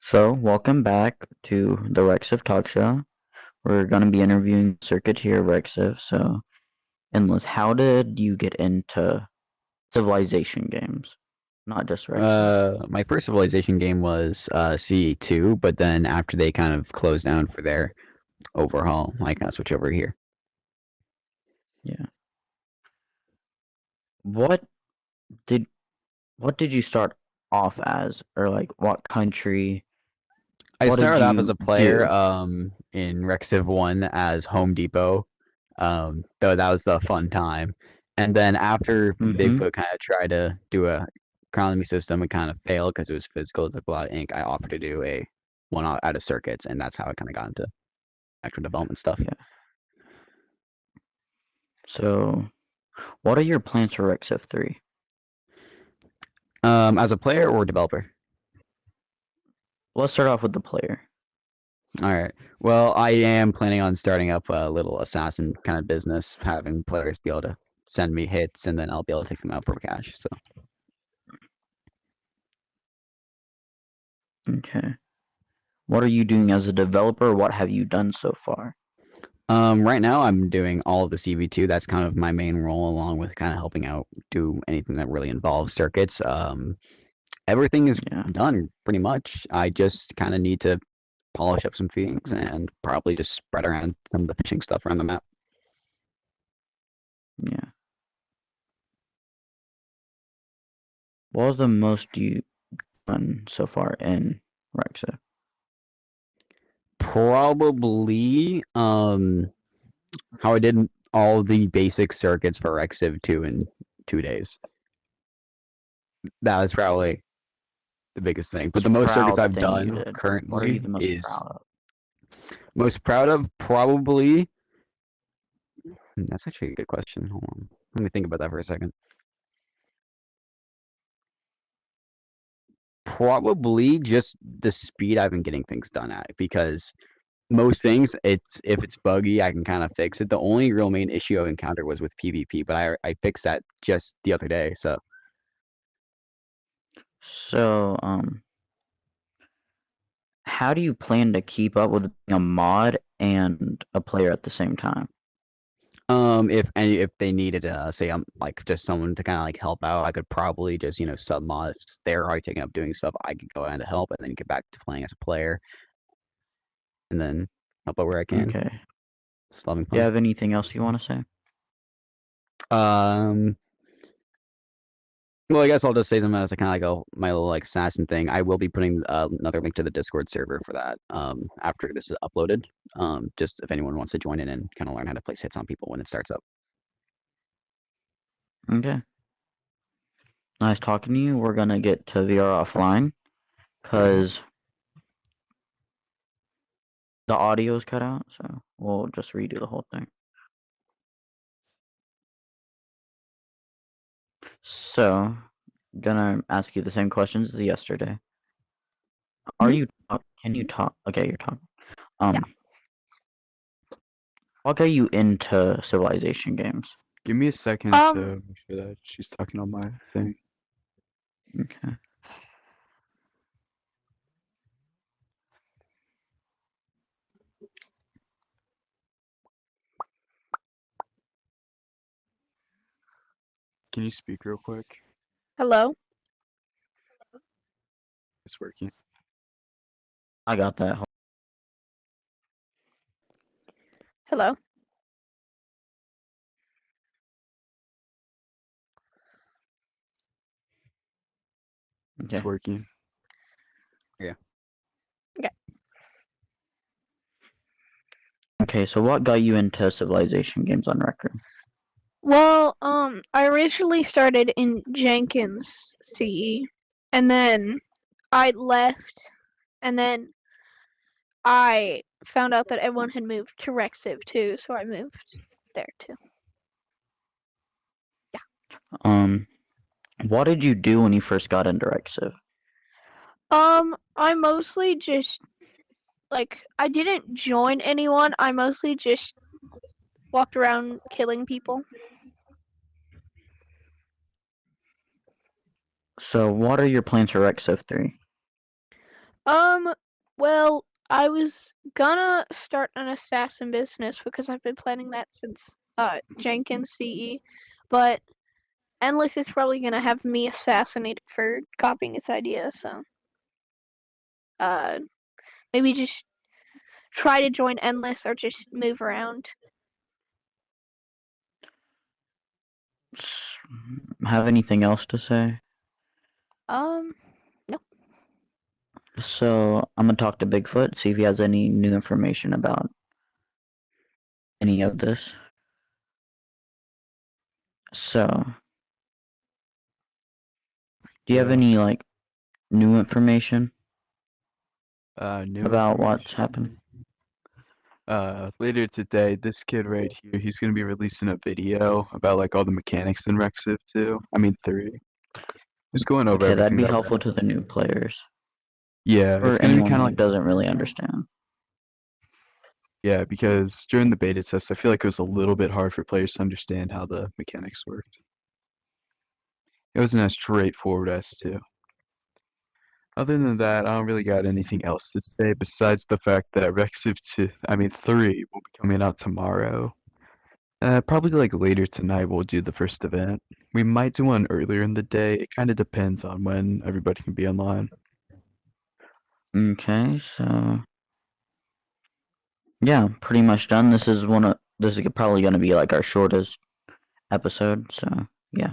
So, welcome back to the Rexiv Talkshow. We're going to be interviewing Circuit here, Rexiv. So, Endless, how did you get into Civilization games? Not just Rexiv. My first Civilization game was CE2, but then after they kind of closed down for their overhaul, I kind of switched over here. Yeah. What did what did you start off as, or like what country? I What did started off as you a player do? in Rec Civ 1 as Home Depot, though that was a fun time. And then after Mm-hmm. Bigfoot kind of tried to do a economy system and kind of failed because it was physical, it took a lot of ink, I offered to do a one out of circuits, and that's how I kind of got into actual development stuff. Yeah. So, what are your plans for Rexiv 3? As a player or developer? Let's start off with the player. All right. Well, I am planning on starting up a little assassin kind of business, having players be able to send me hits, and then I'll be able to take them out for cash. So, Okay. What are you doing as a developer? What have you done so far? right now I'm doing all of the CV2. That's kind of my main role, along with kind of helping out do anything that really involves circuits. Everything is Yeah. done pretty much. I just kind of need to polish up some things and probably just spread around some of the fishing stuff around the map. Yeah. What was the most you done so far in Rexa? Probably how I did all the basic circuits for Rexiv 2 in 2 days. That was probably the biggest thing. But the Most most circuits proud I've thing you done did. What are you currently the most is proud of? most proud of probably. That's actually a good question. Hold on. Let me think about that for a second. Probably just the speed I've been getting things done at because most things it's if it's buggy I can kind of fix it. The only real main issue I've encountered was with PvP, but I fixed that just the other day. So So, how do you plan to keep up with being a mod and a player at the same time? if they needed say like just someone to kind of like help out, I could probably just sub mods. They're already taking up doing stuff. I could go in to help and then get back to playing as a player and then help out where I can. Okay. It's having Do you fun. have anything else you want to say? Um, well, I guess I'll just say them as a kind of like my little like assassin thing. I will be putting another link to the Discord server for that after this is uploaded. Just if anyone wants to join in and kind of learn how to place hits on people when it starts up. Okay. Nice talking to you. We're gonna get to VR offline because the audio is cut out, so we'll just redo the whole thing. So, gonna ask you the same questions as yesterday. Are Mhm. you can you talk? Okay, you're talking. Yeah. Um, what got you into Civilization games? Give me a second Um, to make sure that she's talking on my thing. Okay. Can you speak real quick? hello. It's working. I got that. Hello. It's Okay. working. Yeah. Okay. Okay, so what got you into Civilization games on record? Well, I originally started in Jenkins CE, and then I left, and then I found out that everyone had moved to Rexiv too, so I moved there too. Um, what did you do when you first got into Rexiv? I mostly just I didn't join anyone. I mostly just walked around killing people. So, what are your plans for Rexiv 3? Well, I was gonna start an assassin business because I've been planning that since Jenkins CE, but Endless is probably gonna have me assassinated for copying its idea, so uh maybe just try to join Endless or just move around. Have anything else to say? No. So I'm gonna talk to Bigfoot, see if he has any new information about any of this. So, do you have Yeah. any like new information New about what's information. happened? Later today, this kid right here, he's gonna be releasing a video about like all the mechanics in Rexiv 2. I mean 3. Just going over Okay, that'd everything be that helpful to the new players yeah, it's or gonna be anyone kind who of like doesn't really understand. yeah, because during the beta test, I feel like it was a little bit hard for players to understand how the mechanics worked. It wasn't as straightforward as 2. Other than that, I don't really got anything else to say besides the fact that Rexiv 2, I mean 3 will be coming out tomorrow. Probably like later tonight we'll do the first event. We might do one earlier in the day. It kind of depends on when everybody can be online. Okay, so yeah, pretty much done. This is probably gonna be like our shortest episode, so yeah.